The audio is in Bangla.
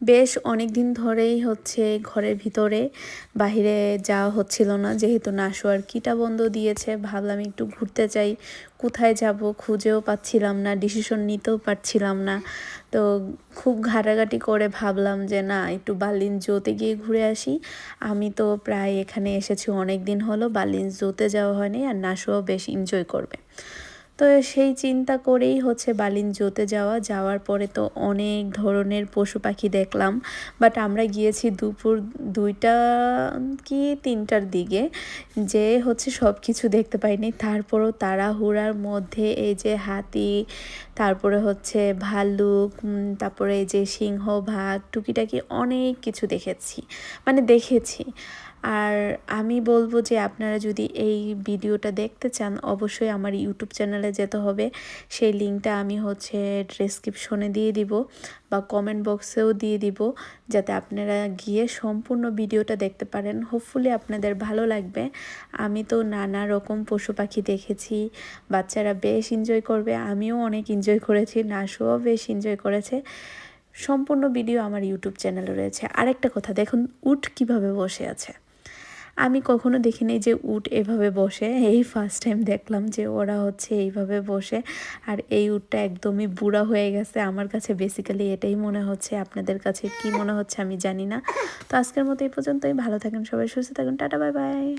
বেশ অনেক দিন ধরেই হচ্ছে ঘরের ভিতরে, বাহিরে যাওয়া হচ্ছিল না, যেহেতু নাশোয়ার কিটা বন্ধ দিয়েছে। ভাবলাম একটু ঘুরতে যাই, কোথায় যাব খুঁজেও পাচ্ছিলাম না, ডিসিশন নিতেও পারছিলাম না। তো খুব ঘাটাঘাটি করে ভাবলাম যে না, একটু বার্লিন জোতে গিয়ে ঘুরে আসি। আমি তো প্রায় এখানে এসেছি অনেক দিন হলো, বার্লিন জোতে যাওয়া হয়নি, আর নাশোয়াও বেশ এনজয় করবে। তো সেই চিন্তা করেই হচ্ছে বার্লিন জোতে যাওয়ার পরে তো অনেক ধরনের পশু পাখি দেখলাম। বাট আমরা গিয়েছি দুপুর 2টা কি 3টার দিকে, যে হচ্ছে সব কিছু দেখতে পাইনি। তারপরও তাড়াহুড়ার মধ্যে এই যে হাতি, তারপরে হচ্ছে ভাল্লুক, তারপরে এই যে সিংহ, বাঘ, টুকিটাকি অনেক কিছু দেখেছি। আর আমি বলবো যে আপনারা যদি এই ভিডিওটা দেখতে চান, অবশ্যই আমার ইউটিউব চ্যানেলে যেতে হবে। সেই লিঙ্কটা আমি হচ্ছে ডেসক্রিপশনে দিয়ে দিব বা কমেন্ট বক্সেও দিয়ে দিব, যাতে আপনারা গিয়ে সম্পূর্ণ ভিডিওটা দেখতে পারেন। হোপফুলি আপনাদের ভালো লাগবে। আমি তো নানা রকম পশু পাখি দেখেছি, বাচ্চারা বেশ এনজয় করবে, আমিও অনেক এনজয় করেছি, নাশুও বেশ এনজয় করেছে। সম্পূর্ণ ভিডিও আমার ইউটিউব চ্যানেলে রয়েছে। আরেকটা কথা দেখুন, উট কিভাবে বসে আছে। আমি কখনো দেখিনি যে উট এভাবে বসে, এই ফার্স্ট টাইম দেখলাম যে ওরা হচ্ছে এইভাবে বসে। আর এই উটটা একদমই বুড়া হয়ে গেছে, আমার কাছে বেসিক্যালি এটাই মনে হচ্ছে। আপনাদের কাছে কি মনে হচ্ছে আমি জানি না। তো আজকের মতো এই পর্যন্তই। ভালো থাকেন সবাই, সুস্থ থাকুন, টাটা, বাই বাই।